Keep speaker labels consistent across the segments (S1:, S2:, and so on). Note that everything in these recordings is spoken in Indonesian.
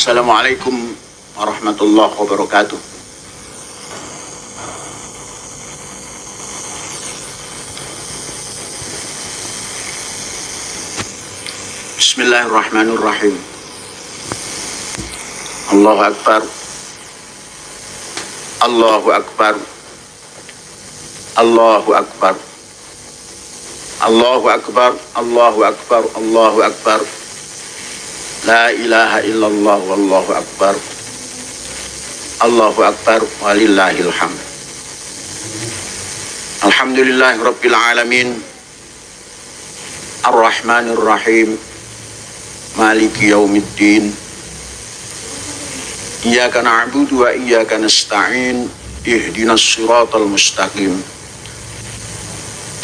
S1: Assalamualaikum warahmatullahi wabarakatuh. Bismillahirrahmanirrahim. Allahu Akbar. Allahu Akbar. Allahu Akbar. Allahu Akbar. Allahu Akbar. Allahu Akbar. La ilaha illallah wallahu akbar. Allahu akbar walillahil hamd. Alhamdulillahi rabbil alamin. Ar-Rahmanir Rahim. Maliki yaumiddin. Iyyaka na'budu wa iyyaka nasta'in. Ihdinas siratal mustaqim.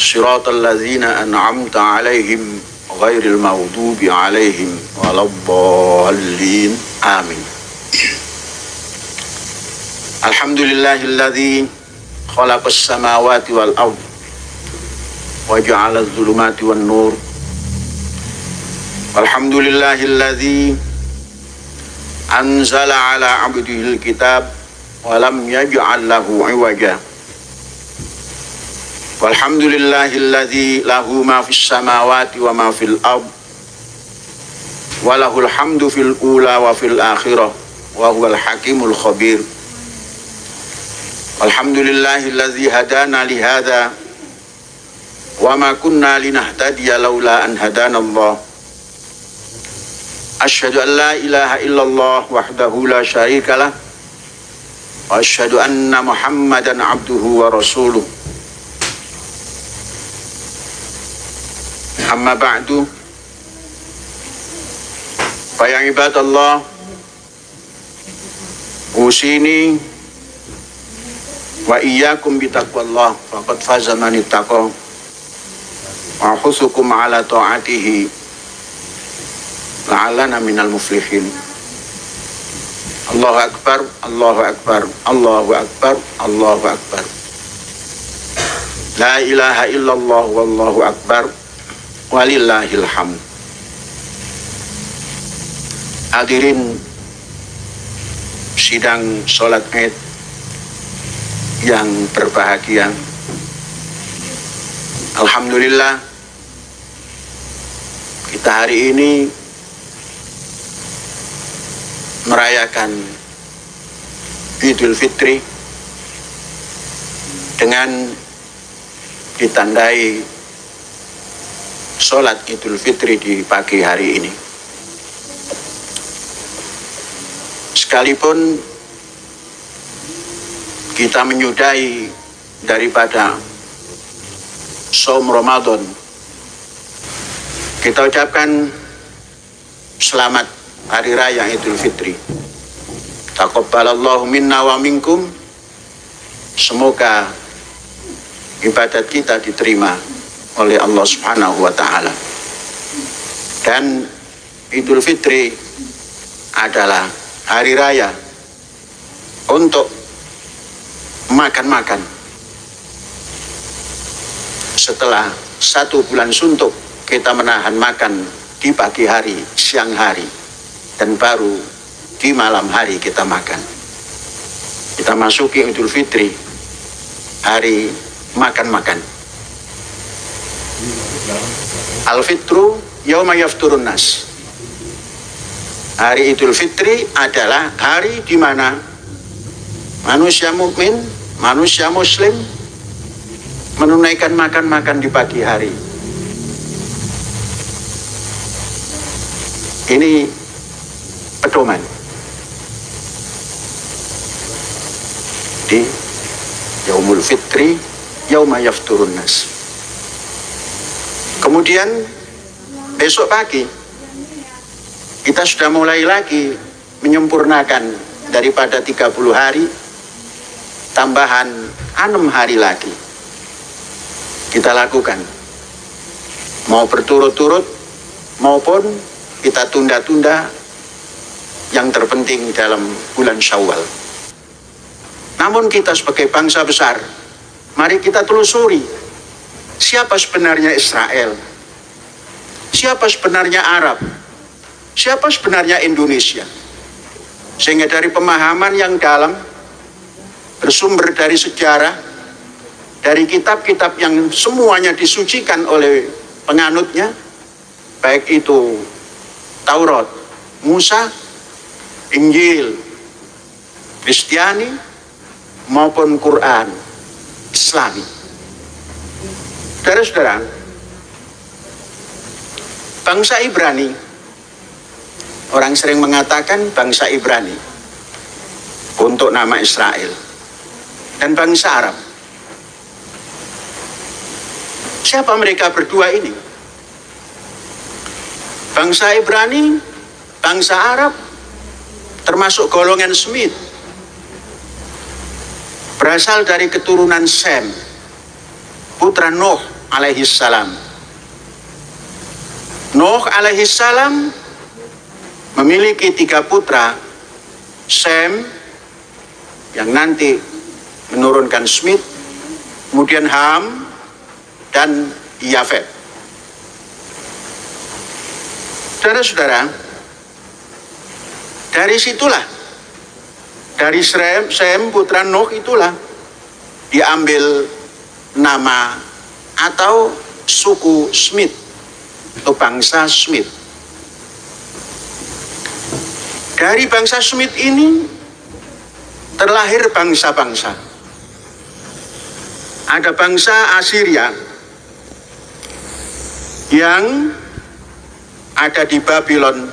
S1: Siratal ladzina an'amta 'alaihim ghairil maghdubi 'alaihim waladdallin. Amin. Alhamdulillahilladzi khalaqas samawati wal ard wa ja'ala adh-dhulumati wan nur. Alhamdulillahilladzi anzala 'ala 'abdihil kitab wa lam yaj'al lahu 'iwaja. Walhamdulillahilladzi lahu ma fis samawati wa ma fil ard wa lahul hamdu fil ula wa fil akhirah wa huwal hakimul khabir. Walhamdulillahilladzi hadana li hadza wa ma kunna linahtadiya laula an hadana Allah. Asyhadu an la ilaha illallah wahdahu la syarika lah wa asyhadu anna Muhammadan abduhu wa rasuluh. Amma ba'du, fa ya ibadallah, usini wa iyyakum bitaqwallah faqad faza man ittaqa wa husukum ala ta'atihi la'allana minal muflihin. Allahu akbar, Allahu akbar, Allahu akbar, Allahu akbar. La ilaha illallah wallahu akbar. Walillahil hamd. Hadirin sidang sholat Id yang berbahagia, alhamdulillah kita hari ini merayakan Idul Fitri dengan ditandai sholat Idul Fitri di pagi hari ini. Sekalipun kita menyudahi daripada Shaum Ramadan, kita ucapkan selamat Hari Raya Idul Fitri. Taqabbalallahu minna wa minkum. Semoga ibadat kita diterima oleh Allah Subhanahu wa ta'ala. Dan Idul Fitri adalah hari raya untuk makan-makan. Setelah 1 bulan suntuk, kita menahan makan di pagi hari, siang hari, dan baru di malam hari kita makan. Kita masuki Idul Fitri, hari makan-makan. Al-Fitru yauma yafturun nas. Hari Idul Fitri adalah hari di mana manusia mukmin, manusia muslim menunaikan makan-makan di pagi hari. Ini pedoman di Yaumul Fitri yauma yafturun nas. Kemudian besok pagi kita sudah mulai lagi menyempurnakan daripada 30 hari tambahan 6 hari lagi kita lakukan, mau berturut-turut maupun kita tunda-tunda, yang terpenting dalam bulan Syawal. Namun kita sebagai bangsa besar, mari kita telusuri siapa sebenarnya Israel, siapa sebenarnya Arab, siapa sebenarnya Indonesia. Sehingga dari pemahaman yang dalam, bersumber dari sejarah, dari kitab-kitab yang semuanya disucikan oleh penganutnya, baik itu Taurat, Musa, Injil, Kristiani, maupun Quran, Islami. Saudara-saudara, bangsa Ibrani, orang sering mengatakan bangsa Ibrani untuk nama Israel, dan bangsa Arab. Siapa mereka berdua ini? Bangsa Ibrani, bangsa Arab, termasuk golongan Semit, berasal dari keturunan Sem, putra Nuh alaihissalam. Nuh alaihissalam memiliki 3 putra, Sem yang nanti menurunkan Semit, kemudian Ham, dan Yafet. Saudara-saudara, dari situlah, dari Sem putra Nuh itulah diambil nama atau suku Semit atau bangsa Semit. Dari bangsa Semit ini terlahir bangsa-bangsa. Ada bangsa Assyria yang ada di Babylon,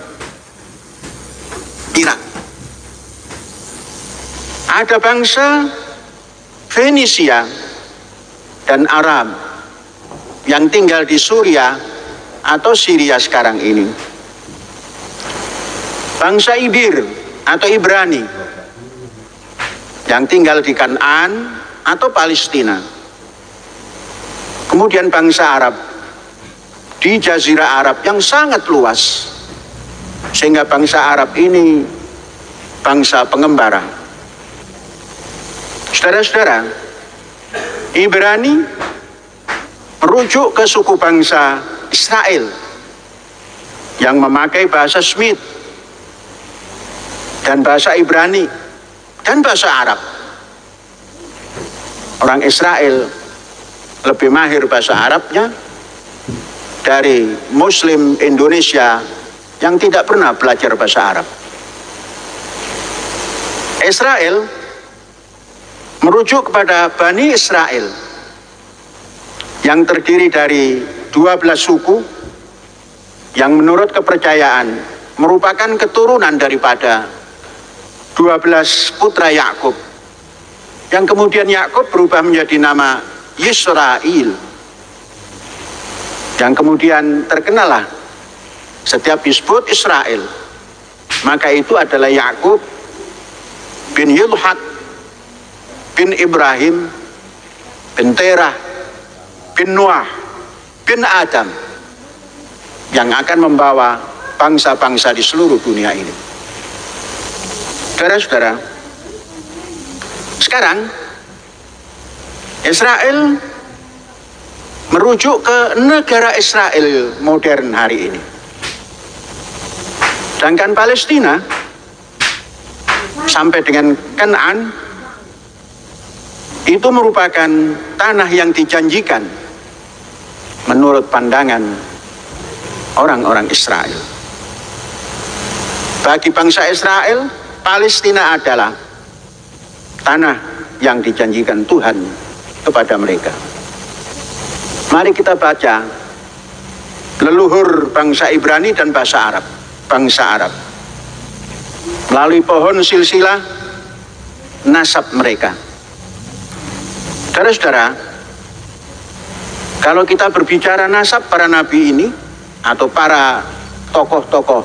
S1: Irak. Ada bangsa Fenisia dan Aram yang tinggal di Suria atau Syria sekarang ini. Bangsa Ibir atau Ibrani yang tinggal di Kanaan atau Palestina. Kemudian bangsa Arab di Jazirah Arab yang sangat luas, sehingga bangsa Arab ini bangsa pengembara. Saudara-saudara, Ibrani merujuk ke suku bangsa Israel yang memakai bahasa Semit dan bahasa Ibrani dan bahasa Arab. Orang Israel lebih mahir bahasa Arabnya dari Muslim Indonesia yang tidak pernah belajar bahasa Arab. Israel merujuk kepada Bani Israel yang terdiri dari 12 suku yang menurut kepercayaan merupakan keturunan daripada 12 putra Yakub, yang kemudian Yakub berubah menjadi nama Yisrael, yang kemudian terkenalah setiap disebut Israel, maka itu adalah Yakub bin Yilhak bin Ibrahim bin Terah bin Noah bin Adam yang akan membawa bangsa-bangsa di seluruh dunia ini. Saudara-saudara, sekarang Israel merujuk ke negara Israel modern hari ini. Sedangkan Palestina sampai dengan Kanaan itu merupakan tanah yang dijanjikan menurut pandangan orang-orang Israel. Bagi bangsa Israel, Palestina adalah tanah yang dijanjikan Tuhan kepada mereka. Mari kita baca leluhur bangsa Ibrani dan bangsa Arab melalui pohon silsilah nasab mereka. Saudara-saudara, kalau kita berbicara nasab para nabi ini atau para tokoh-tokoh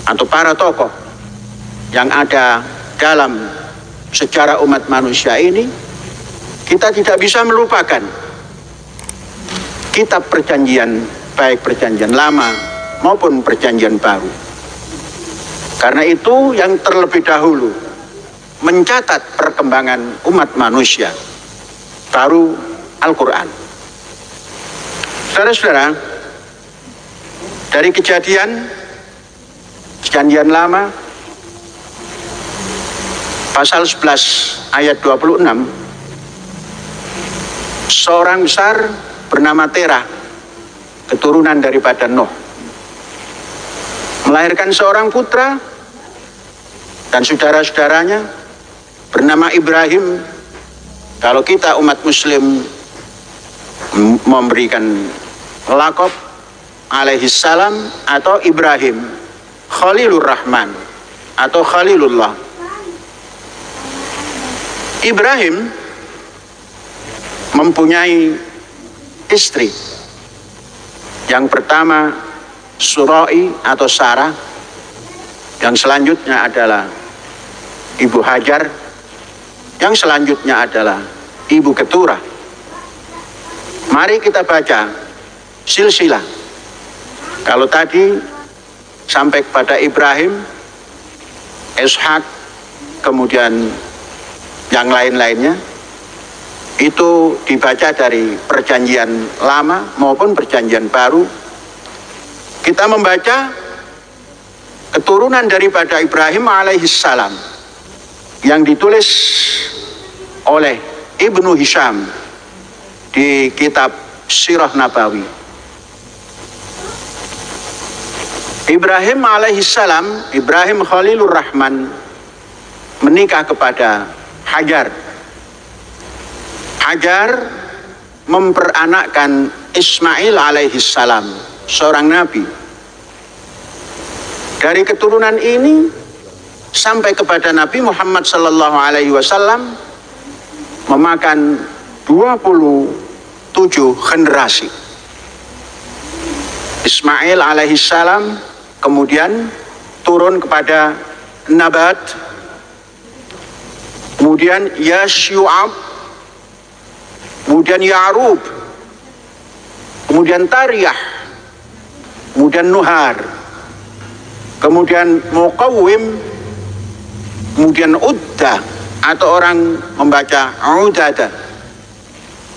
S1: atau para tokoh yang ada dalam sejarah umat manusia ini, kita tidak bisa melupakan kitab perjanjian, baik perjanjian lama maupun perjanjian baru. Karena itu yang terlebih dahulu mencatat perkembangan umat manusia baru Al-Quran. Saudara-saudara, dari kejadian perjanjian lama pasal 11 ayat 26, seorang besar bernama Terah, keturunan daripada Nuh, melahirkan seorang putra dan saudara-saudaranya bernama Ibrahim. Kalau kita umat muslim memberikan lakop alaihissalam atau Ibrahim Khalilur Rahman atau Khalilullah. Ibrahim mempunyai istri. Yang pertama Surai atau Sarah, yang selanjutnya adalah Ibu Hajar, yang selanjutnya adalah Ibu Keturah. Mari kita baca silsilah. Kalau tadi sampai kepada Ibrahim, Ishak, kemudian yang lain-lainnya, itu dibaca dari perjanjian lama maupun perjanjian baru. Kita membaca keturunan daripada Ibrahim alaihissalam yang ditulis oleh Ibnu Hisham di kitab Sirah Nabawi. Ibrahim alaihissalam, Ibrahim Khalilur Rahman, menikah kepada Hajar. Hajar memperanakkan Ismail alaihissalam, seorang nabi. Dari keturunan ini sampai kepada Nabi Muhammad sallallahu alaihi wasallam memakan 27 generasi. Ismail alaihissalam kemudian turun kepada Nabat, kemudian Yasyu'ab, kemudian Ya'rub, kemudian Tariyah, kemudian Nuhar, kemudian Muqawwim, kemudian Udda atau orang membaca Udada,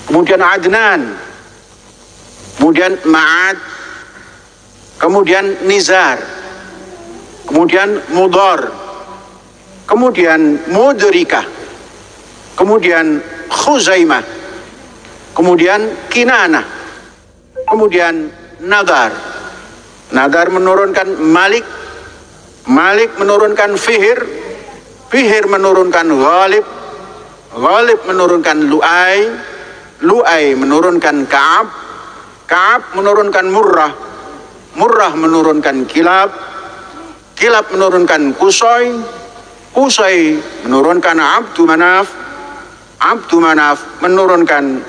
S1: kemudian Adnan, kemudian Ma'ad, kemudian Nizar, kemudian Mudar, kemudian Mudrikah, kemudian Khuzaimah, kemudian Kinanah, kemudian Nadar. Nadar menurunkan Malik, Malik menurunkan Fihir, Fihir menurunkan Ghalib, Ghalib menurunkan Lu'ay, Lu'ay menurunkan Ka'ab, Ka'ab menurunkan Murrah, Murrah menurunkan Kilab, Kilab menurunkan Qusay, Qusay menurunkan Abdu Manaf, Abdu Manaf menurunkan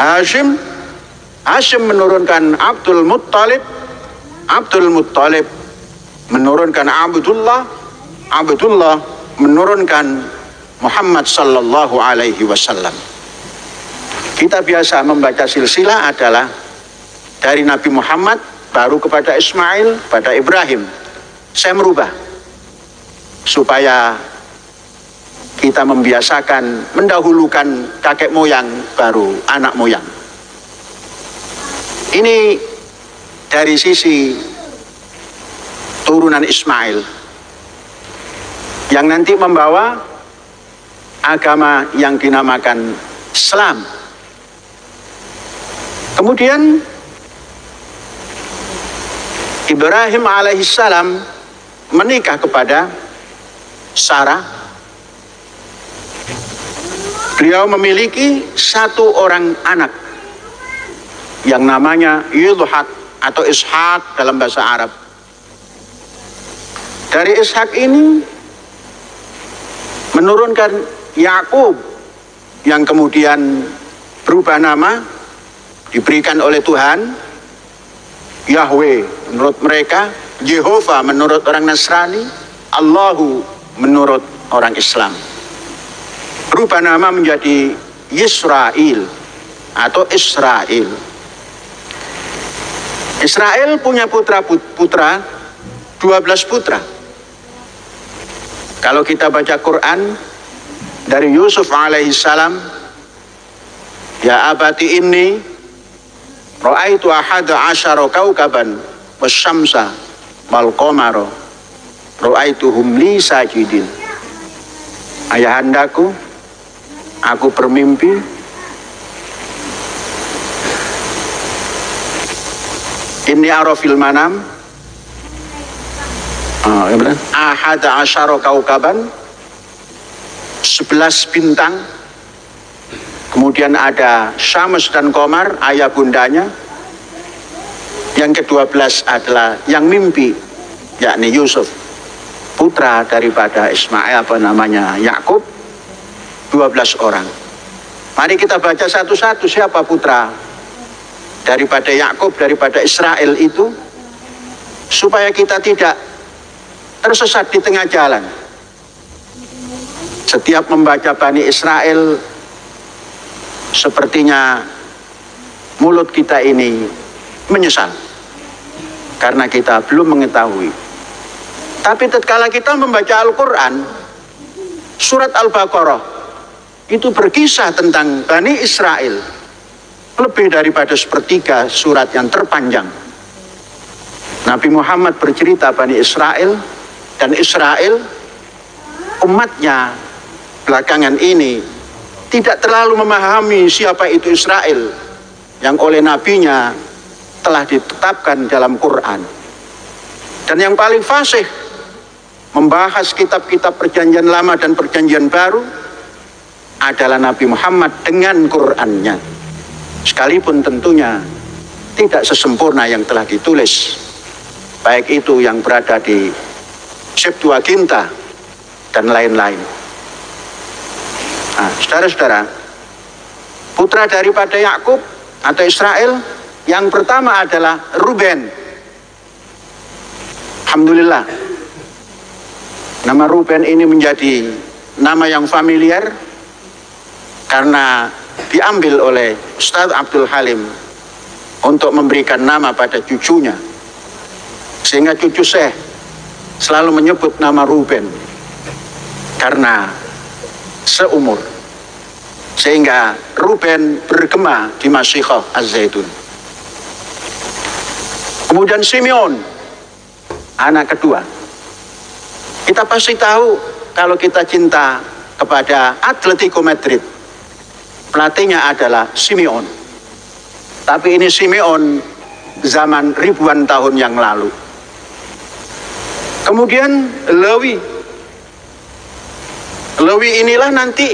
S1: Hashim, Hashim menurunkan Abdul Muttalib, Abdul Muttalib menurunkan Abdullah, Abdullah menurunkan Muhammad sallallahu alaihi wasallam. Kita biasa membaca silsilah adalah dari Nabi Muhammad baru kepada Ismail, pada Ibrahim. Saya merubah supaya kita membiasakan mendahulukan kakek moyang baru anak moyang. Ini dari sisi turunan Ismail yang nanti membawa agama yang dinamakan Islam. Kemudian Ibrahim alaihissalam menikah kepada Sarah. Beliau memiliki satu orang anak yang namanya Yudhak atau Ishak dalam bahasa Arab. Dari Ishak ini menurunkan Yakub yang kemudian berubah nama, diberikan oleh Tuhan Yahweh menurut mereka, Jehovah menurut orang Nasrani, Allahu menurut orang Islam. berubah nama menjadi Yisrael atau Israel. Israel punya putra 12 putra. Kalau kita baca Quran dari Yusuf alaihissalam, ya abati inni ra'aitu ahada asyara kaukaban wasyamsa wal qamara ra'aituhum li sajidin. Ayahandaku, aku bermimpi inni arafil manam ahada asyara kaukaban, 11 bintang, kemudian ada Syams dan Qamar, ayah bundanya. Yang ke-12 adalah yang mimpi, yakni Yusuf, putra daripada Ismail, Yakub, 12 orang. Mari kita baca satu-satu siapa putra daripada Yakub, daripada Israel itu, supaya kita tidak tersesat di tengah jalan. Setiap membaca Bani Israel, sepertinya mulut kita ini menyesal karena kita belum mengetahui. Tapi tatkala kita membaca Al-Quran, surat Al-Baqarah itu berkisah tentang Bani Israel lebih daripada sepertiga surat yang terpanjang. Nabi Muhammad bercerita Bani Israel, dan Israel umatnya belakangan ini tidak terlalu memahami siapa itu Israel yang oleh nabinya telah ditetapkan dalam Quran. Dan yang paling fasih membahas kitab-kitab perjanjian lama dan perjanjian baru adalah Nabi Muhammad dengan Qurannya, sekalipun tentunya tidak sesempurna yang telah ditulis, baik itu yang berada di Septuaginta dan lain-lain. Nah, saudara-saudara, putra daripada Yakub atau Israel yang pertama adalah Ruben. Alhamdulillah, nama Ruben ini menjadi nama yang familiar karena diambil oleh Ustadz Abdul Halim untuk memberikan nama pada cucunya, sehingga cucu Syekh selalu menyebut nama Ruben karena seumur, sehingga Ruben bergema di Masyikhah Az-Zaitun. Kemudian Simeon, anak kedua. Kita pasti tahu kalau kita cinta kepada Atletico Madrid, pelatihnya adalah Simeon. Tapi ini Simeon zaman ribuan tahun yang lalu. Kemudian Lewi. Lewi inilah nanti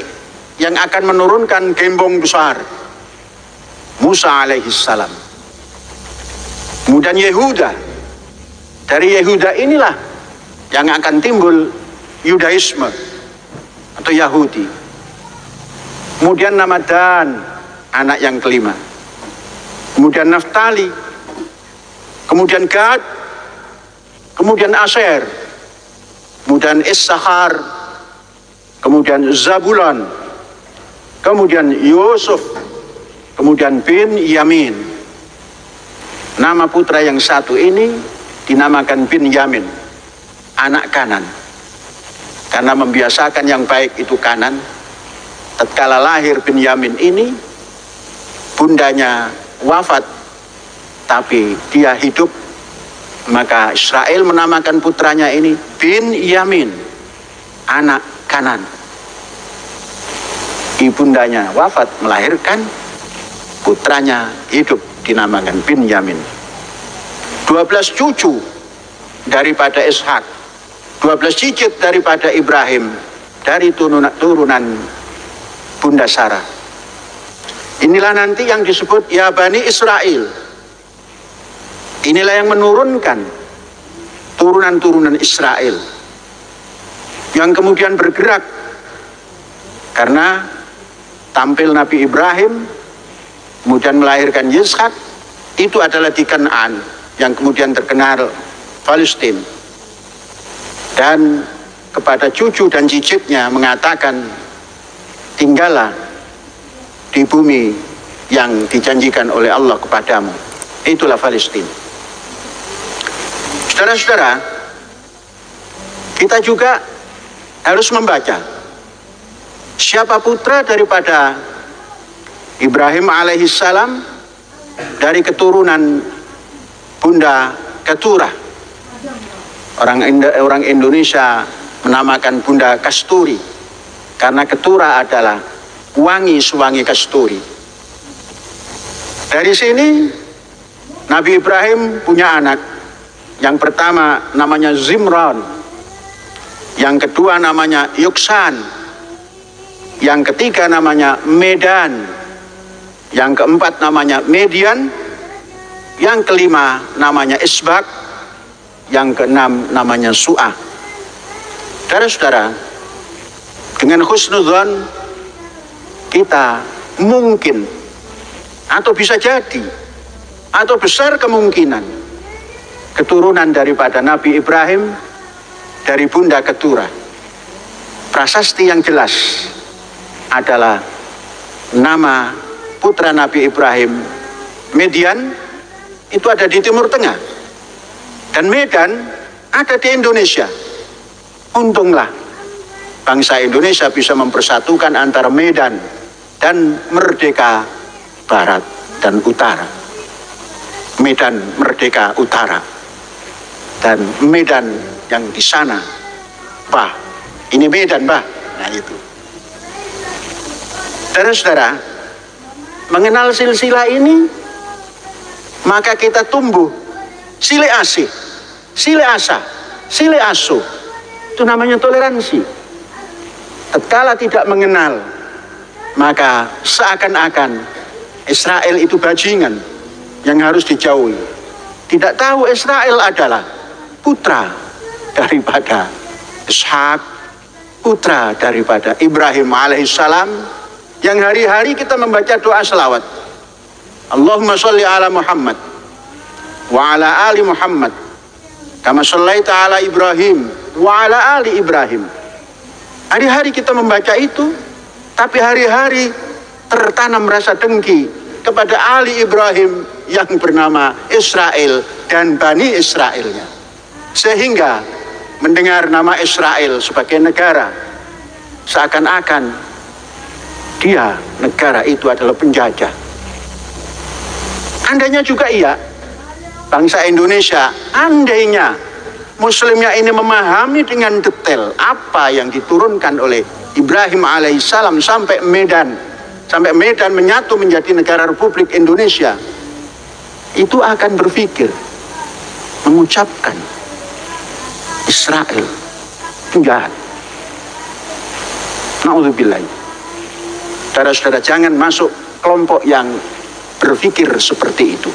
S1: yang akan menurunkan gembong besar Musa alaihissalam. Kemudian Yehuda. Dari Yehuda inilah yang akan timbul Yudaisme atau Yahudi. Kemudian nama Dan, anak yang kelima. Kemudian Naftali. Kemudian Gad. Kemudian Aser, kemudian Issachar, kemudian Zabulon, kemudian Yusuf, kemudian Bin Yamin. Nama putra yang satu ini dinamakan Bin Yamin, anak kanan, karena membiasakan yang baik itu kanan. Tatkala lahir Bin Yamin ini, bundanya wafat, tapi dia hidup. Maka Israel menamakan putranya ini Bin Yamin, anak kanan. Ibundanya wafat melahirkan, putranya hidup dinamakan Bin Yamin. 12 cucu daripada Ishak, 12 cicit daripada Ibrahim, dari turunan Bunda Sarah. Inilah nanti yang disebut ya Bani Israel. Inilah yang menurunkan turunan-turunan Israel yang kemudian bergerak karena tampil Nabi Ibrahim, kemudian melahirkan Ishak. Itu adalah di Kanaan yang kemudian terkenal Palestina, dan kepada cucu dan cicitnya mengatakan tinggallah di bumi yang dijanjikan oleh Allah kepadamu. Itulah Palestina. Saudara-saudara, kita juga harus membaca siapa putra daripada Ibrahim alaihissalam dari keturunan Bunda Keturah. Orang Indonesia menamakan Bunda Kasturi karena Keturah adalah wangi sewangi kasturi. Dari sini Nabi Ibrahim punya anak. Yang pertama namanya Zimran, yang kedua namanya Yuksan, yang ketiga namanya Medan, yang keempat namanya Median, yang kelima namanya Isbak, yang keenam namanya Su'ah. Saudara-saudara, dengan husnudzon kita mungkin atau bisa jadi atau besar kemungkinan keturunan daripada Nabi Ibrahim dari Bunda Keturah. Prasasti yang jelas adalah nama putra Nabi Ibrahim Median itu ada di Timur Tengah dan Medan ada di Indonesia. Untunglah bangsa Indonesia bisa mempersatukan antara Medan dan Merdeka Barat dan Utara. Medan Merdeka Utara dan Medan yang di sana, Bah, ini Medan, Bah. Nah itu. Saudara-saudara, mengenal silsilah ini, maka kita tumbuh sile asih, sile asa, sile asu. Itu namanya toleransi. Tatkala tidak mengenal, maka seakan-akan Israel itu bajingan yang harus dijauhi. Tidak tahu Israel adalah putra daripada Ishak, putra daripada Ibrahim alaihissalam, yang hari-hari kita membaca doa selawat. Allahumma sholli ala Muhammad wa ala ali Muhammad kama shallaita ala Ibrahim wa ala ali Ibrahim. Hari-hari kita membaca itu, tapi hari-hari tertanam rasa dengki kepada ali Ibrahim yang bernama Israel dan Bani Israelnya. Sehingga mendengar nama Israel sebagai negara, seakan-akan dia negara itu adalah penjajah. Andainya juga iya, bangsa Indonesia, andainya Muslimnya ini memahami dengan detail apa yang diturunkan oleh Ibrahim alaihissalam sampai Medan menyatu menjadi negara Republik Indonesia, itu akan berpikir mengucapkan Israel penjahat. Na'udzubillah. Saudara-saudara, jangan masuk kelompok yang berpikir seperti itu.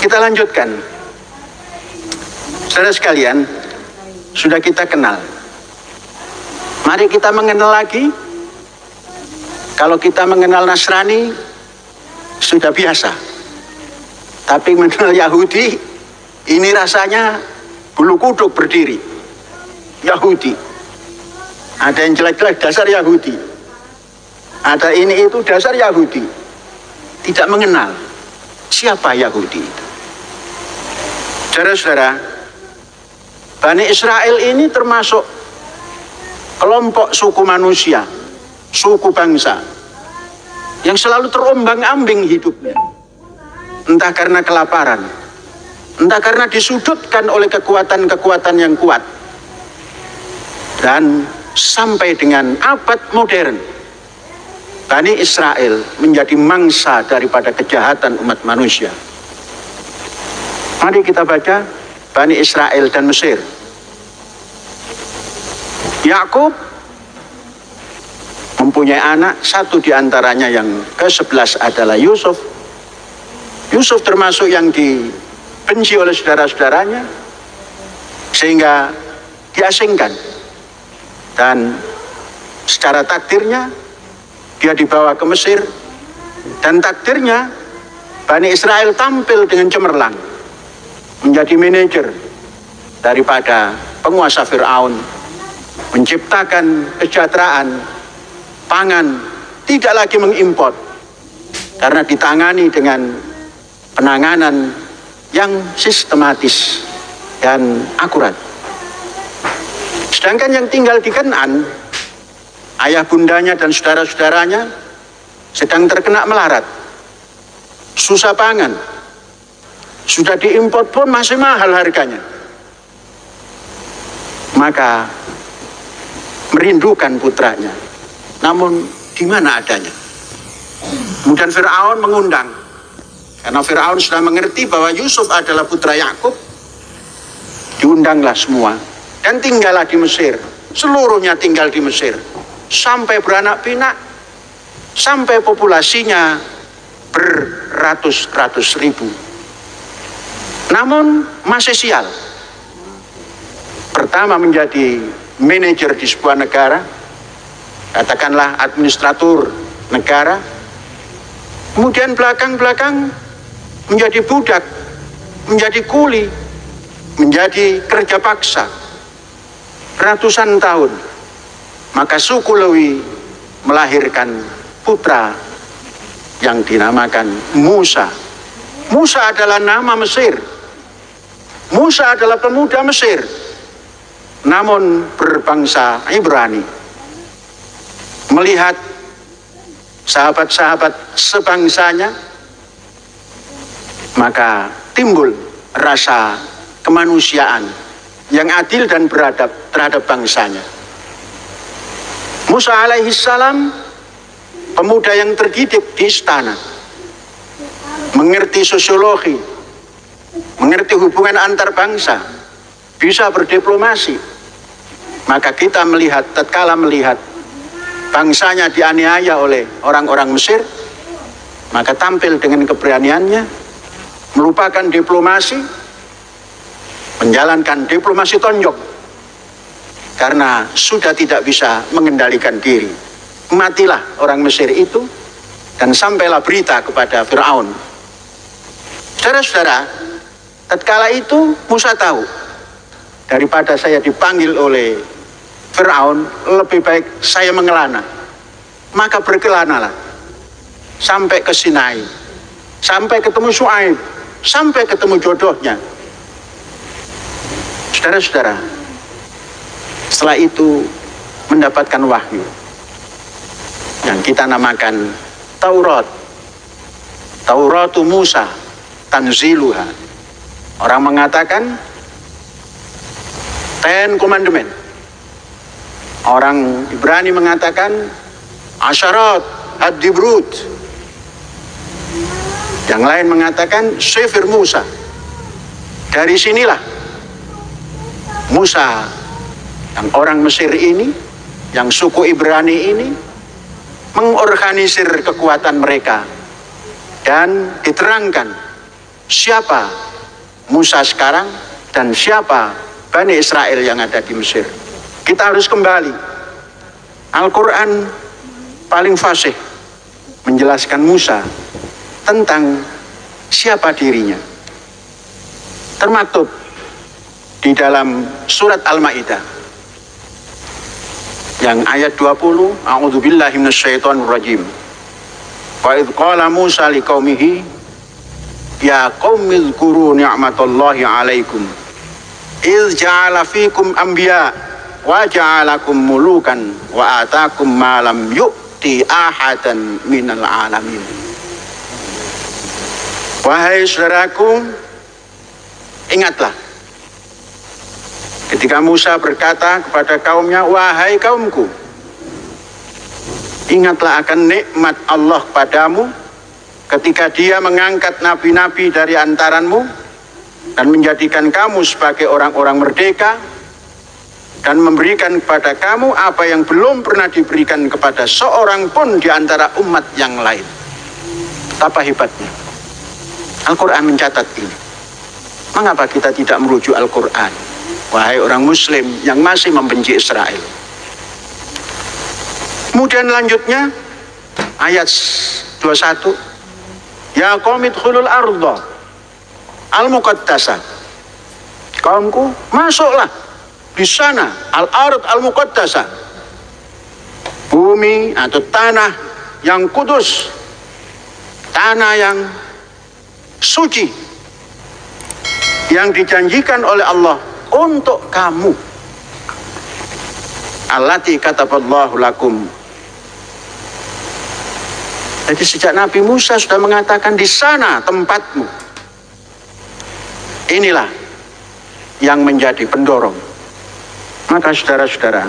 S1: Kita lanjutkan. Saudara sekalian, sudah kita kenal. Mari kita mengenal lagi. Kalau kita mengenal Nasrani sudah biasa. Tapi mengenal Yahudi, ini rasanya bulu kuduk berdiri. Yahudi. Ada yang jelek-jelek dasar Yahudi. Ada ini itu dasar Yahudi. Tidak mengenal siapa Yahudi itu. Saudara-saudara, Bani Israel ini termasuk kelompok suku manusia, suku bangsa yang selalu terombang-ambing hidupnya. Entah karena kelaparan, entah karena disudutkan oleh kekuatan-kekuatan yang kuat. Dan sampai dengan abad modern, Bani Israel menjadi mangsa daripada kejahatan umat manusia. Mari kita baca Bani Israel dan Mesir. Yakub mempunyai anak, satu diantaranya yang ke-11 adalah Yusuf. Yusuf termasuk yang dibenci oleh saudara-saudaranya, sehingga diasingkan. Dan secara takdirnya dia dibawa ke Mesir, dan takdirnya Bani Israel tampil dengan cemerlang menjadi manajer daripada penguasa Fir'aun, menciptakan kesejahteraan pangan, tidak lagi mengimpor, karena ditangani dengan penanganan yang sistematis dan akurat. Sedangkan yang tinggal di Kan'an, ayah bundanya dan saudara-saudaranya sedang terkena melarat, susah pangan, sudah diimpor pun masih mahal harganya. Maka merindukan putranya, namun di mana adanya? Kemudian Fir'aun mengundang, karena Fir'aun sudah mengerti bahwa Yusuf adalah putra Yakub. Diundanglah semua dan tinggallah di Mesir. Seluruhnya tinggal di Mesir sampai beranak pinak, sampai populasinya beratus-ratus ribu. Namun masih sial. Pertama menjadi manajer di sebuah negara, katakanlah administratur negara, kemudian belakang-belakang menjadi budak, menjadi kuli, menjadi kerja paksa ratusan tahun. Maka suku Lewi melahirkan putra yang dinamakan Musa. Musa adalah nama Mesir. Musa adalah pemuda Mesir, namun berbangsa Ibrani. Melihat sahabat-sahabat sebangsanya, maka timbul rasa kemanusiaan yang adil dan beradab terhadap bangsanya. Musa alaihissalam, pemuda yang terdidik di istana, mengerti sosiologi, mengerti hubungan antar bangsa, bisa berdiplomasi. Maka kita melihat, tatkala melihat bangsanya dianiaya oleh orang-orang Mesir, maka tampil dengan keberaniannya, melupakan diplomasi, menjalankan diplomasi tonjok, karena sudah tidak bisa mengendalikan diri. Matilah orang Mesir itu, dan sampailah berita kepada Fir'aun. Saudara-saudara, tatkala itu Musa tahu, daripada saya dipanggil oleh Fir'aun, lebih baik saya mengelana. Maka berkelanalah sampai ke Sinai, sampai ketemu Syuaib, sampai ketemu jodohnya. Saudara-saudara, setelah itu mendapatkan wahyu yang kita namakan Taurat. Tauratu Musa tanziluha. Orang mengatakan Ten Commandment. Orang Ibrani mengatakan Asyarat ad-Dibrut. Yang lain mengatakan Sefer Musa. Dari sinilah Musa, yang orang Mesir ini, yang suku Ibrani ini, mengorganisir kekuatan mereka dan diterangkan siapa Musa sekarang dan siapa Bani Israel yang ada di Mesir. Kita harus kembali. Al-Quran paling fasih menjelaskan Musa tentang siapa dirinya. Termaktub di dalam surat Al-Maidah yang ayat 20, a'udzubillahi minasyaitonirrajim. Wa idz qala Musa liqaumihi ya qaumi dzkuru ni'matallahi 'alaikum idz ja'ala fikum anbiya wa ja'alakum mulukan wa atakum ma lam yu'ti ahadan minal alamin. Wahai saudaraku, ingatlah ketika Musa berkata kepada kaumnya, wahai kaumku, ingatlah akan nikmat Allah padamu ketika Dia mengangkat nabi-nabi dari antaranmu dan menjadikan kamu sebagai orang-orang merdeka dan memberikan kepada kamu apa yang belum pernah diberikan kepada seorang pun di antara umat yang lain. Betapa hebatnya Al-Quran mencatat ini. Mengapa kita tidak merujuk Al-Quran? Wahai orang Muslim yang masih membenci Israel. Kemudian lanjutnya ayat 21, ya qaumi udkhulul ardha al-muqaddasah. Kaumku, masuklah di sana, al-ard al-muqaddasah, bumi atau tanah yang kudus, tanah yang suci, yang dijanjikan oleh Allah untuk kamu. Allati kataballahu lakum. Jadi sejak Nabi Musa sudah mengatakan di sana tempatmu. Inilah yang menjadi pendorong. Maka saudara-saudara,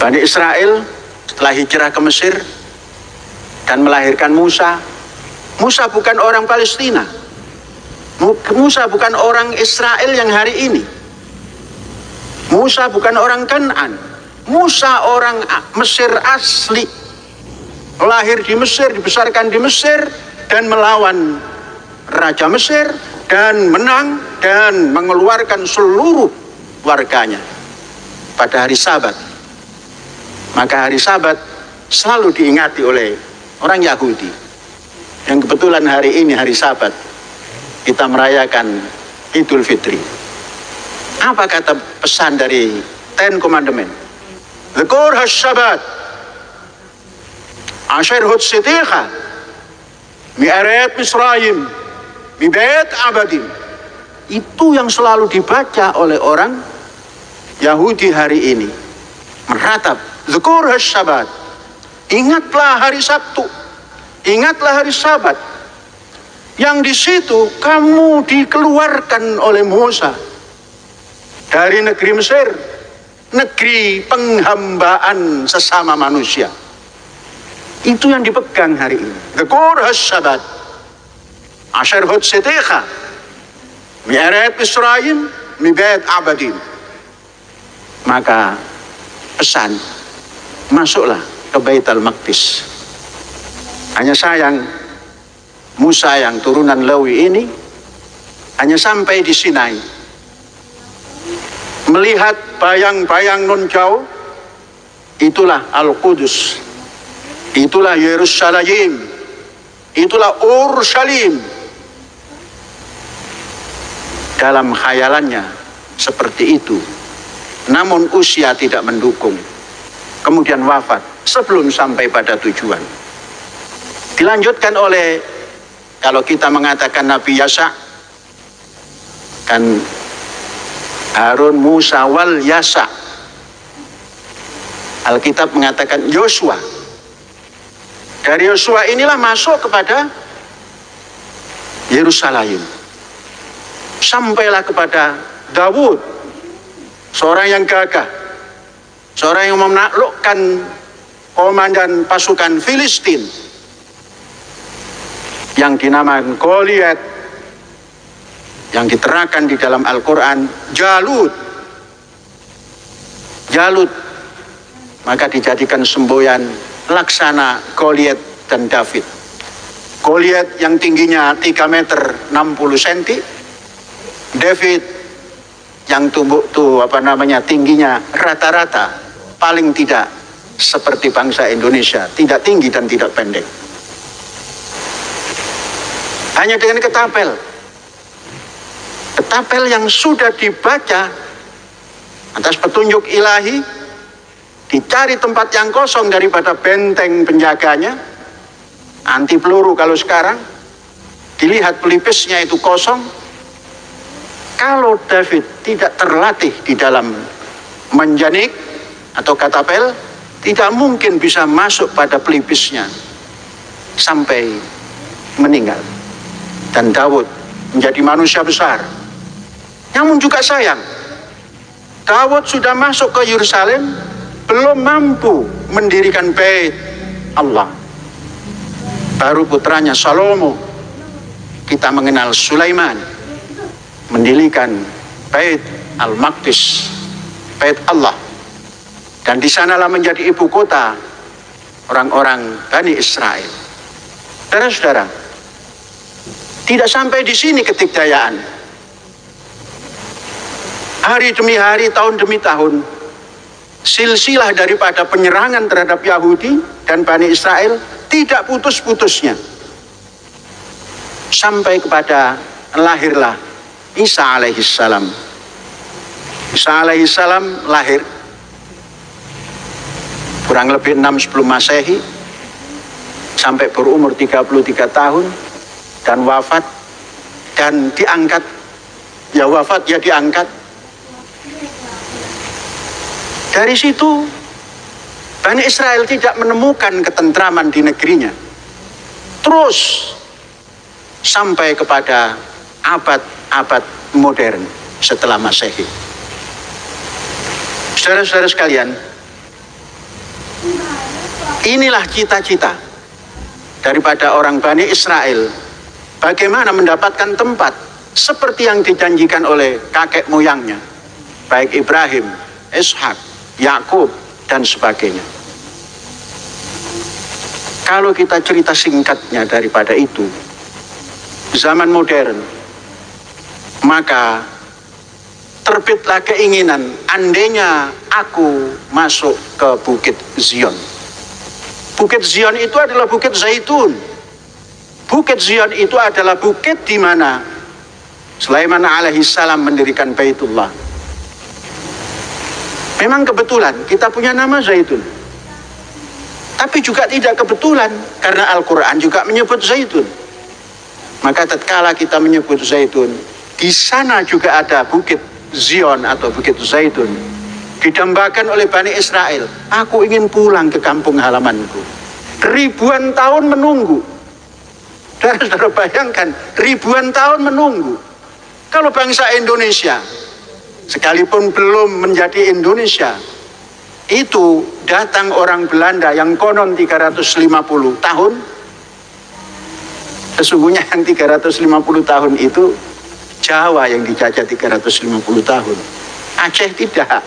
S1: Bani Israel setelah hijrah ke Mesir dan melahirkan Musa. Musa bukan orang Palestina. Musa bukan orang Israel yang hari ini. Musa bukan orang Kan'an. Musa orang Mesir asli. Lahir di Mesir, dibesarkan di Mesir, dan melawan Raja Mesir, dan menang, dan mengeluarkan seluruh warganya pada hari Sabat. Maka hari Sabat selalu diingati oleh orang Yahudi. Yang kebetulan hari ini hari Sabat, kita merayakan Idul Fitri. Apa kata pesan dari Ten Commandment? Dzkur has-sabat, ashirhut sitiha, mi'aret Misraim, mibet abadin. Itu yang selalu dibaca oleh orang Yahudi hari ini. Meratap, dzkur has-sabat. Ingatlah hari Sabtu, ingatlah hari Sabat, yang di situ kamu dikeluarkan oleh Musa dari negeri Mesir, negeri penghambaan sesama manusia. Itu yang dipegang hari ini. Dzkur has-sabat, ashirhut sitiha, mi'aret Misraim, mibet abadin. Maka pesan, masuklah ke Baitul Maqdis. Hanya sayang Musa yang turunan Lewi ini hanya sampai di Sinai, melihat bayang-bayang nun jauh. Itulah Al-Qudus, itulah Yerusalem, itulah Urshalim. Dalam khayalannya seperti itu, namun usia tidak mendukung. Kemudian wafat sebelum sampai pada tujuan. Dilanjutkan oleh, kalau kita mengatakan Nabi Yasa, kan Harun, Musa, wal Yasa. Alkitab mengatakan Yosua. Dari Yosua inilah masuk kepada Yerusalem. Sampailah kepada Dawud, seorang yang gagah, seorang yang menaklukkan komandan pasukan Filistin yang dinamakan Goliat, yang diterangkan di dalam Al-Quran Jalut. Maka dijadikan semboyan laksana Goliat dan David. Goliat yang tingginya 3 meter 60 cm, David yang tingginya rata-rata paling tidak seperti bangsa Indonesia, tidak tinggi dan tidak pendek. Hanya dengan ketapel yang sudah dibaca atas petunjuk ilahi, dicari tempat yang kosong daripada benteng penjaganya, anti peluru kalau sekarang, dilihat pelipisnya itu kosong. Kalau David tidak terlatih di dalam menjanik atau katapel, tidak mungkin bisa masuk pada pelipisnya sampai meninggal. Dan Daud menjadi manusia besar. Namun juga sayang, Daud sudah masuk ke Yerusalem, belum mampu mendirikan bait Allah. Baru putranya Salomo, kita mengenal Sulaiman, mendirikan bait Al-Maqdis, bait Allah. Dan di sanalah menjadi ibu kota orang-orang Bani Israel. Saudara-saudara, tidak sampai di sini ketikdayaan. Hari demi hari, tahun demi tahun, silsilah daripada penyerangan terhadap Yahudi dan Bani Israel tidak putus-putusnya. Sampai kepada lahirlah Isa alaihissalam. Isa alaihissalam lahir kurang lebih 6 sebelum Masehi sampai berumur 33 tahun dan wafat dan diangkat. Ya wafat ya diangkat. Dari situ Bani Israel tidak menemukan ketentraman di negerinya. Terus sampai kepada abad-abad modern setelah Masehi. Saudara-saudara sekalian, inilah cita-cita daripada orang Bani Israel, bagaimana mendapatkan tempat seperti yang dijanjikan oleh kakek moyangnya, baik Ibrahim, Ishak, Yakub, dan sebagainya. Kalau kita cerita singkatnya daripada itu, zaman modern, maka terbitlah keinginan, andainya aku masuk ke Bukit Zion. Bukit Zion itu adalah Bukit Zaitun. Bukit Zion itu adalah bukit di mana Sulaiman alaihissalam mendirikan Baitullah. Memang kebetulan kita punya nama Zaitun, tapi juga tidak kebetulan karena Al-Quran juga menyebut Zaitun. Maka tatkala kita menyebut Zaitun, di sana juga ada Bukit Zion atau Bukit Zaitun. Didambakan oleh Bani Israel, aku ingin pulang ke kampung halamanku. Ribuan tahun menunggu. Saudara bayangkan, ribuan tahun menunggu. Kalau bangsa Indonesia, sekalipun belum menjadi Indonesia, itu datang orang Belanda yang konon 350 tahun. Sesungguhnya yang 350 tahun itu Jawa yang dijajah 350 tahun. Aceh tidak.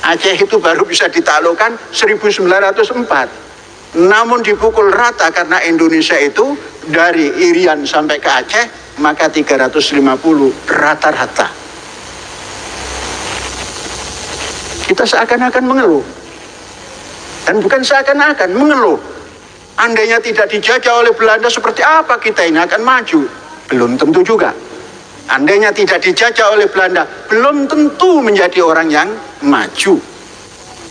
S1: Aceh itu baru bisa ditaklukkan 1904. Namun dipukul rata karena Indonesia itu dari Irian sampai ke Aceh, maka 350 rata-rata. Kita seakan-akan mengeluh. Dan bukan seakan-akan, mengeluh. Andainya tidak dijajah oleh Belanda, seperti apa kita ini akan maju? Belum tentu juga. Andainya tidak dijajah oleh Belanda, belum tentu menjadi orang yang maju.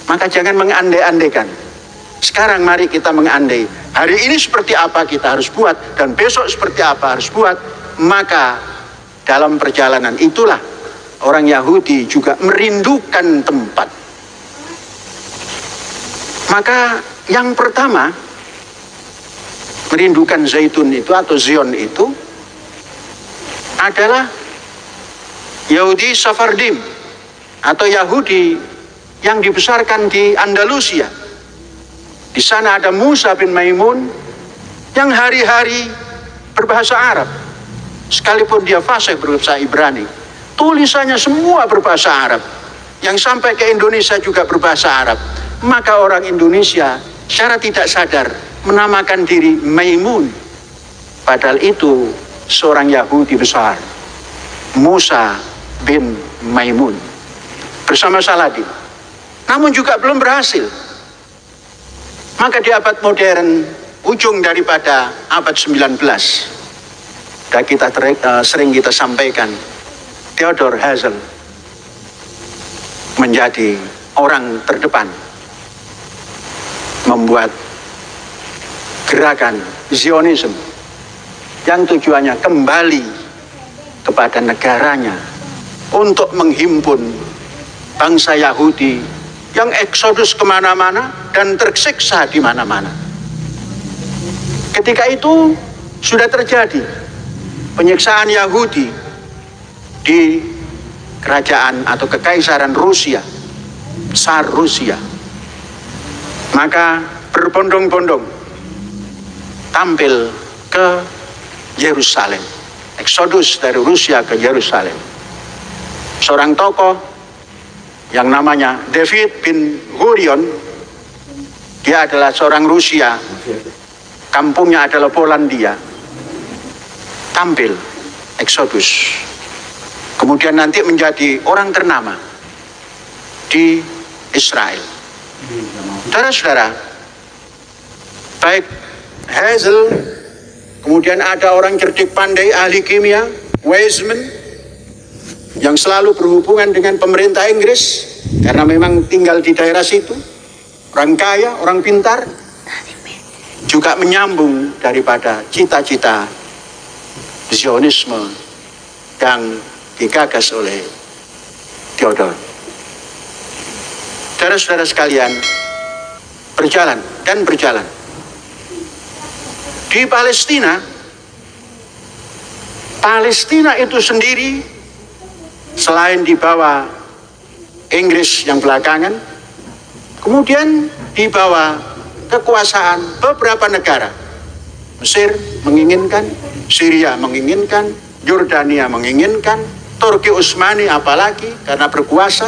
S1: Maka jangan mengandai-andaikan. Sekarang mari kita mengandai. Hari ini seperti apa kita harus buat, dan besok seperti apa harus buat. Maka dalam perjalanan itulah orang Yahudi juga merindukan tempat. Maka yang pertama, merindukan Zaitun itu atau Zion itu adalah Yahudi Safardim atau Yahudi yang dibesarkan di Andalusia. Di sana ada Musa bin Maimun yang hari-hari berbahasa Arab, sekalipun dia fasih berbahasa Ibrani. Tulisannya semua berbahasa Arab, yang sampai ke Indonesia juga berbahasa Arab. Maka orang Indonesia secara tidak sadar menamakan diri Maimun, padahal itu seorang Yahudi besar, Musa bin Maimun, bersama Saladin. Namun juga belum berhasil. Maka di abad modern, ujung daripada abad 19, dan kita sering kita sampaikan, Theodor Herzl menjadi orang terdepan membuat gerakan Zionisme yang tujuannya kembali kepada negaranya untuk menghimpun bangsa Yahudi yang eksodus kemana-mana dan tersiksa di mana-mana. Ketika itu sudah terjadi penyiksaan Yahudi di kerajaan atau kekaisaran Rusia, Tsar Rusia. Maka berbondong-bondong tampil ke Yerusalem, eksodus dari Rusia ke Yerusalem. Seorang tokoh yang namanya David bin Gurion, dia adalah seorang Rusia, kampungnya adalah Polandia, tampil eksodus, kemudian nanti menjadi orang ternama di Israel. Saudara-saudara, baik Herzl, kemudian ada orang cerdik pandai ahli kimia, Weizmann, yang selalu berhubungan dengan pemerintah Inggris karena memang tinggal di daerah situ, orang kaya, orang pintar, juga menyambung daripada cita-cita Zionisme yang digagas oleh Theodor. Saudara-saudara sekalian, berjalan dan berjalan. Di Palestina itu sendiri selain di bawah Inggris yang belakangan, kemudian di bawah kekuasaan beberapa negara. Mesir menginginkan, Syria menginginkan, Yordania menginginkan, Turki Utsmani apalagi karena berkuasa,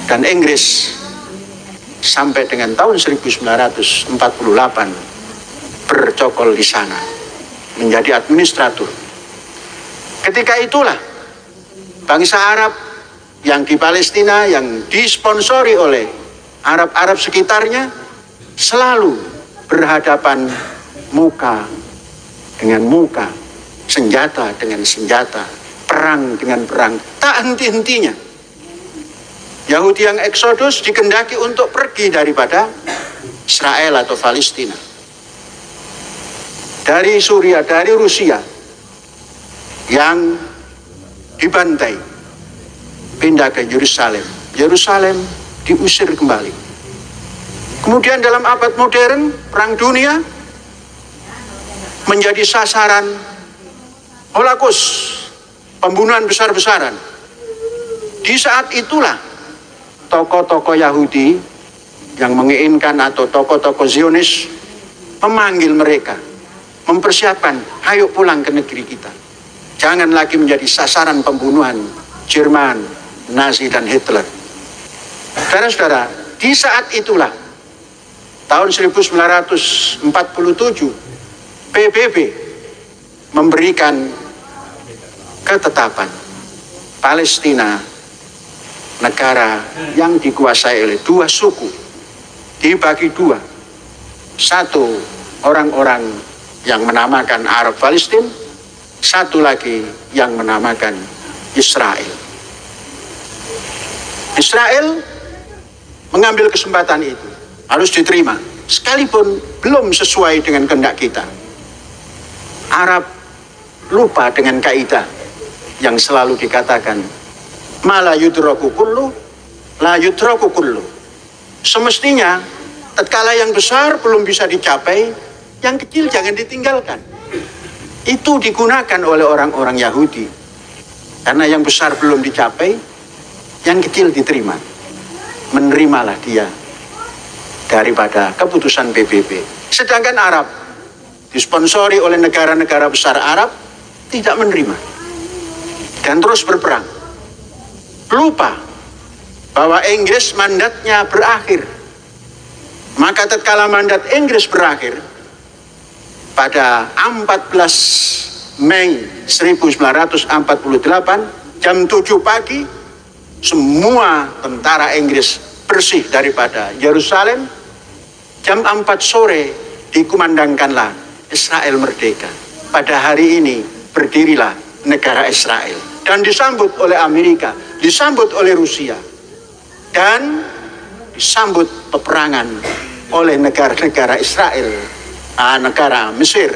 S1: dan Inggris sampai dengan tahun 1948 bercokol di sana menjadi administratur. Ketika itulah bangsa Arab yang di Palestina yang disponsori oleh Arab-Arab sekitarnya selalu berhadapan muka dengan muka, senjata dengan senjata, perang dengan perang, tak henti-hentinya. Yahudi yang eksodus dikehendaki untuk pergi daripada Israel atau Palestina, dari Suriah, dari Rusia yang dibantai, pindah ke Yerusalem. Yerusalem diusir kembali. Kemudian dalam abad modern, perang dunia menjadi sasaran Holocaust, pembunuhan besar-besaran. Di saat itulah tokoh-tokoh Yahudi yang menginginkan atau tokoh-tokoh Zionis memanggil mereka, mempersiapkan, ayo pulang ke negeri kita. Jangan lagi menjadi sasaran pembunuhan Jerman, Nazi dan Hitler. Saudara-saudara, di saat itulah tahun 1947 PBB memberikan ketetapan Palestina negara yang dikuasai oleh dua suku, dibagi dua. Satu orang-orang yang menamakan Arab Palestina, satu lagi yang menamakan Israel. Israel mengambil kesempatan itu, harus diterima, sekalipun belum sesuai dengan kehendak kita. Arab lupa dengan kaidah yang selalu dikatakan, ma la yudraku kullu, la yudraku kullu. Semestinya, tatkala yang besar belum bisa dicapai, yang kecil jangan ditinggalkan. Itu digunakan oleh orang-orang Yahudi. Karena yang besar belum dicapai, yang kecil diterima. Menerimalah dia daripada keputusan PBB. Sedangkan Arab, disponsori oleh negara-negara besar Arab, tidak menerima. Dan terus berperang. Lupa bahwa Inggris mandatnya berakhir. Maka tatkala mandat Inggris berakhir pada 14 Mei 1948 jam 7 pagi, semua tentara Inggris bersih daripada Yerusalem. Jam 4 sore dikumandangkanlah Israel merdeka. Pada hari ini berdirilah negara Israel dan disambut oleh Amerika, disambut oleh Rusia, dan disambut peperangan oleh negara-negara Israel, negara Mesir,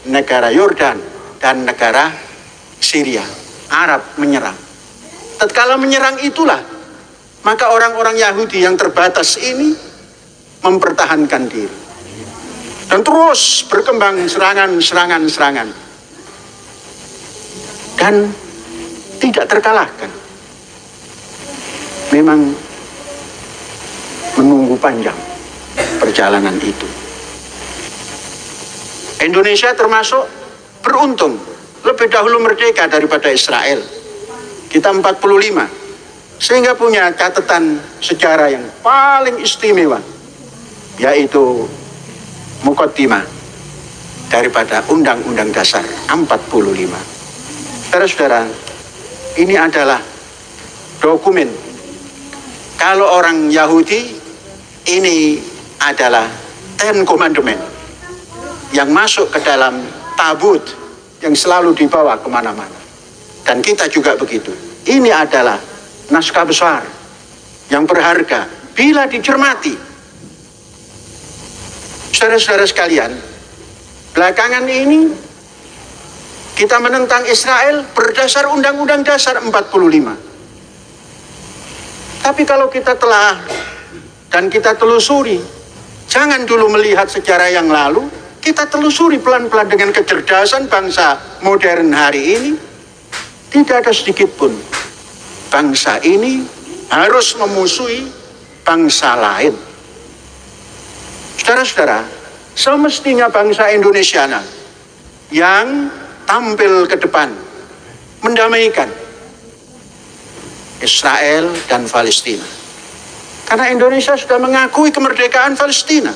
S1: negara Yordan, dan negara Syria. Arab menyerang. Tatkala menyerang itulah, maka orang-orang Yahudi yang terbatas ini mempertahankan diri. Dan terus berkembang serangan. Dan tidak terkalahkan. Memang menunggu panjang perjalanan itu. Indonesia termasuk beruntung, lebih dahulu merdeka daripada Israel. Kita 45, sehingga punya catatan sejarah yang paling istimewa, yaitu Muqaddimah daripada Undang-Undang Dasar 45. Saudara-saudara, ini adalah dokumen. Kalau orang Yahudi, ini adalah Ten Commandments yang masuk ke dalam tabut yang selalu dibawa kemana-mana. Dan kita juga begitu. Ini adalah naskah besar yang berharga bila dicermati. Saudara-saudara sekalian, belakangan ini kita menentang Israel berdasar Undang-Undang Dasar 45. Tapi kalau kita telah dan kita telusuri, jangan dulu melihat sejarah yang lalu, kita telusuri pelan-pelan dengan kecerdasan bangsa modern hari ini. Tidak ada sedikit pun bangsa ini harus memusuhi bangsa lain. Saudara-saudara, semestinya bangsa Indonesia yang tampil ke depan mendamaikan Israel dan Palestina. Karena Indonesia sudah mengakui kemerdekaan Palestina,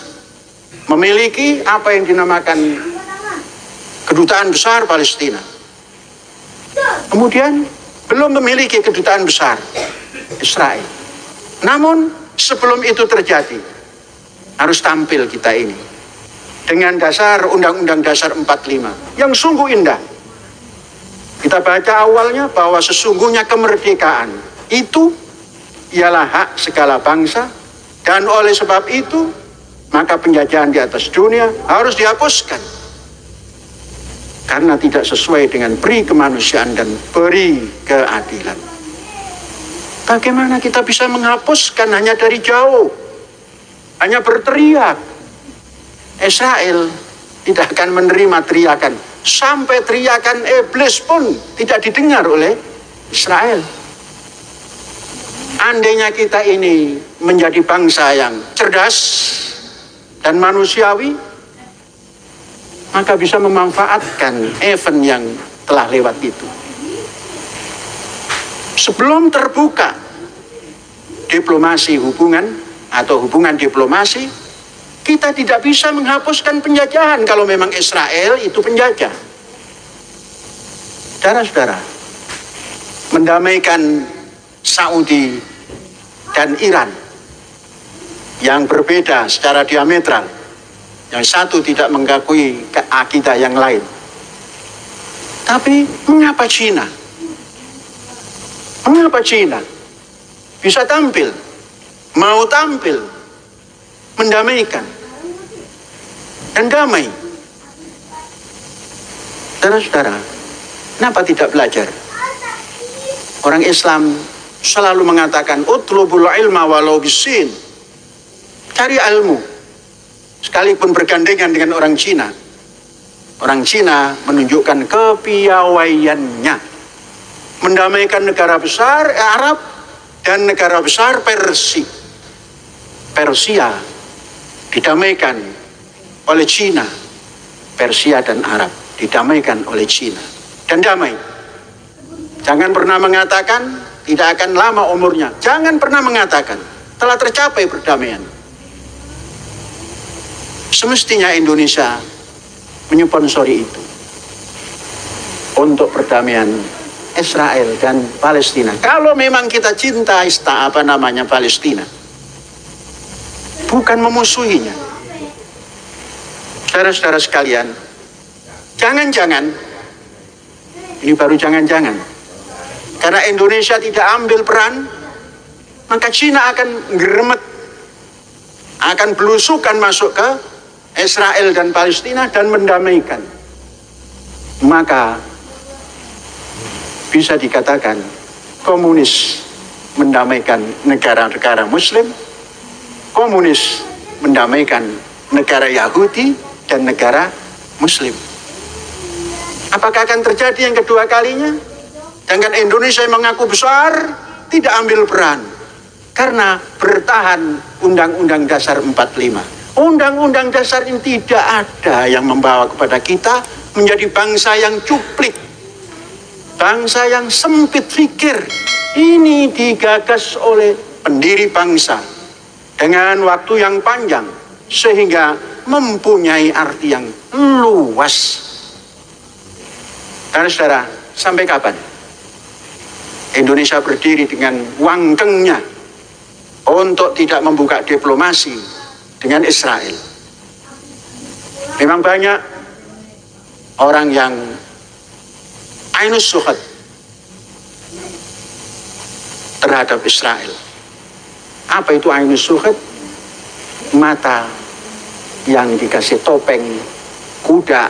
S1: memiliki apa yang dinamakan Kedutaan Besar Palestina. Kemudian belum memiliki kedutaan besar Israel. Namun sebelum itu terjadi, harus tampil kita ini dengan dasar Undang-Undang Dasar 45 yang sungguh indah. Kita baca awalnya bahwa sesungguhnya kemerdekaan itu ialah hak segala bangsa, dan oleh sebab itu maka penjajahan di atas dunia harus dihapuskan karena tidak sesuai dengan peri kemanusiaan dan peri keadilan. Bagaimana kita bisa menghapuskan hanya dari jauh, hanya berteriak? Israel tidak akan menerima teriakan, sampai teriakan iblis pun tidak didengar oleh Israel. Andainya kita ini menjadi bangsa yang cerdas dan manusiawi, maka bisa memanfaatkan event yang telah lewat itu. Sebelum terbuka diplomasi hubungan atau hubungan diplomasi, kita tidak bisa menghapuskan penjajahan kalau memang Israel itu penjajah. Saudara-saudara, mendamaikan Saudi dan Iran yang berbeda secara diametral, yang satu tidak mengakui akidah yang lain. Tapi mengapa Cina bisa tampil, mau tampil mendamaikan dan damai? Saudara-saudara, kenapa tidak belajar? Orang Islam selalu mengatakan utlubul ilma walau bisin, cari ilmu sekalipun bergandengan dengan orang Cina. Orang Cina menunjukkan kepiawaiannya mendamaikan negara besar Arab dan negara besar Persia didamaikan oleh Cina. Persia dan Arab didamaikan oleh Cina dan damai. Jangan pernah mengatakan tidak akan lama umurnya. Jangan pernah mengatakan telah tercapai perdamaian. Semestinya Indonesia menyponsori itu untuk perdamaian Israel dan Palestina. Kalau memang kita cinta Palestina, bukan memusuhinya. Saudara-saudara sekalian, jangan-jangan, ini baru jangan-jangan, karena Indonesia tidak ambil peran, maka Cina akan geremet, akan belusukan masuk ke Israel dan Palestina dan mendamaikan. Maka bisa dikatakan komunis mendamaikan negara-negara Muslim, komunis mendamaikan negara Yahudi dan negara Muslim. Apakah akan terjadi yang kedua kalinya? Dengan Indonesia yang mengaku besar tidak ambil peran karena bertahan Undang-Undang Dasar 45. Undang-Undang Dasar ini tidak ada yang membawa kepada kita menjadi bangsa yang cuplik, bangsa yang sempit pikir. Ini digagas oleh pendiri bangsa dengan waktu yang panjang sehingga mempunyai arti yang luas. Saudara-saudara, sampai kapan Indonesia berdiri dengan wangkengnya untuk tidak membuka diplomasi dengan Israel? Memang banyak orang yang ainus suhad, terhadap Israel. Apa itu ainus suhud? Mata yang dikasih topeng kuda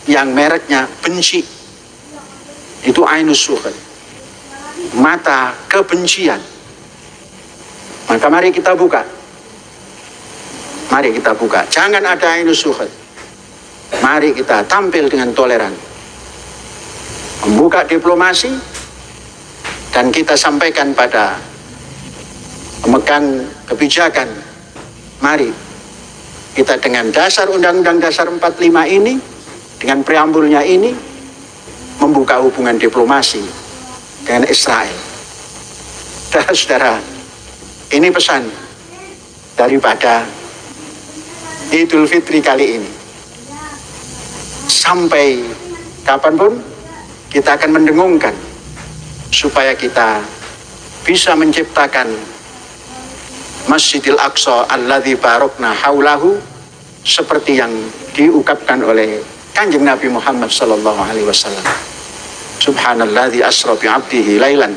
S1: yang mereknya benci. Itu ainus suhud, mata kebencian. Maka mari kita buka. Mari kita buka. Jangan ada ainus suhud. Mari kita tampil dengan toleran. Membuka diplomasi. Dan kita sampaikan pada pemegang kebijakan. Mari kita dengan dasar Undang-Undang Dasar 45 ini, dengan preambulnya ini, membuka hubungan diplomasi dengan Israel. Saudara-saudara, ini pesan daripada Idul Fitri kali ini. Sampai kapanpun kita akan mendengungkan supaya kita bisa menciptakan Masjidil Aqsa alladzi barokna haulahu, seperti yang diungkapkan oleh Kanjeng Nabi Muhammad sallallahu alaihi wasallam. Subhanalladzi asra bi 'abdihi lailan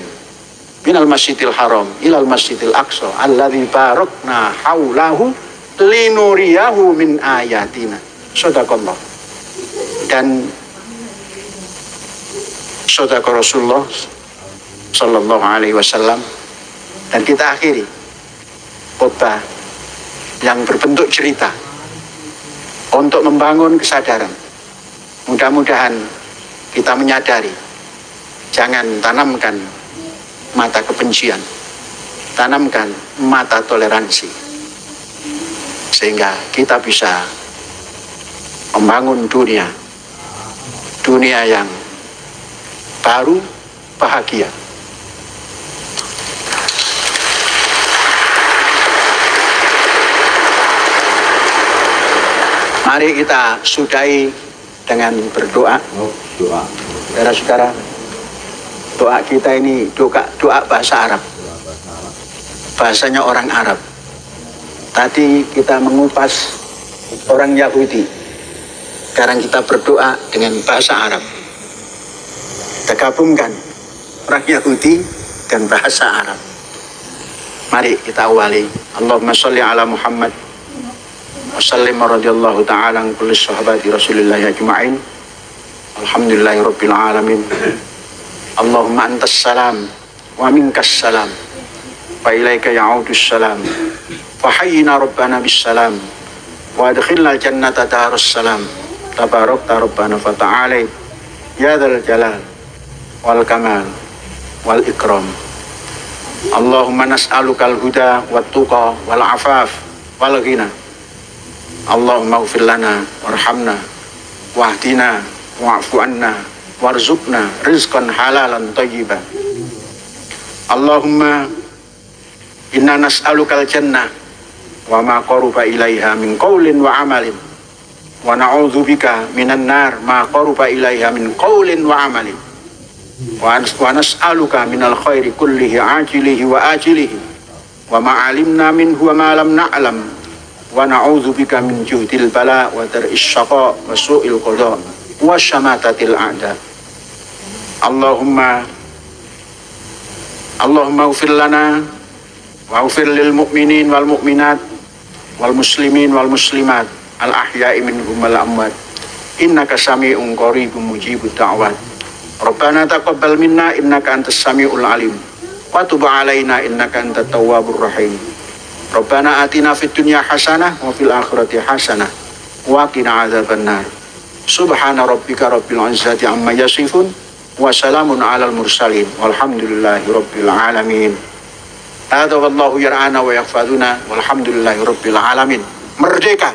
S1: minal masjidil haram ilal masjidil aqsa alladzi barokna haulahu linuriyahu min ayatina. Shadaqallah. Dan shadaqa Rasulullah sallallahu alaihi wasallam. Dan kita akhiri khotbah yang berbentuk cerita untuk membangun kesadaran. Mudah-mudahan kita menyadari, jangan tanamkan mata kebencian, tanamkan mata toleransi, sehingga kita bisa membangun dunia yang baru, bahagia. Mari kita sudahi dengan berdoa. Saudara-saudara, doa kita ini doa bahasa Arab. Bahasanya orang Arab. Tadi kita mengupas orang Yahudi. Sekarang kita berdoa dengan bahasa Arab. Kita gabungkan orang Yahudi dan bahasa Arab. Mari kita awali. Allahumma sholli ala Muhammad wa sallim radhiyallahu ta'ala an kulli sahabati Rasulillah ajma'in. Alhamdulillahi rabbil alamin. Allahumma antas salam wa minkas salam wa ilaika ya'udus salam. Wa hayyina rabbana bis salam wa adkhilna jannata darus salam. Tabarakta rabbana fa ta'ala ya dzal jalal wal kamal wal ikram. Allahumma nas'alukal huda wat tuqa wal afaf wal ghina. Allahumma ighfir lana warhamna wahdina wa'fu anna warzuqna rizqan halalan thayyiban. Allahumma inna nas'alukal jannah wa ma qaruba ilaiha min qaulin wa amalin wa na'udzubika minan nar ma qaruba ilaiha min qaulin wa amalin wa nas'aluka minal khairi kullihi ajilihi wa ajilihi wa ma alimna minhu wa ma lam na'lam wa na'udzubika min juhdil bala wa dar'is syaqa wa su'il qada wa syamatatil a'da. Allahumma ighfir lana wa ighfir lil mu'minin wal mu'minat wal muslimin wal muslimat al ahya'i minhum wal amwat innaka sami'un qaribun mujibud da'wat. Rabbana taqabbal minna innaka antas sami'ul alim wa tub 'alaina innaka antat tawwabur rahim. Rabbana atina fid dunya hasanah wa fil akhirati hasanah wa qina adzabannar. Subhana rabbika rabbil izzati amma yasifun wa salamun alal mursalin walhamdulillahi rabbil alamin. Hadza wallahu yar'ana wa yahfazuna walhamdulillahi rabbil alamin. Merdeka.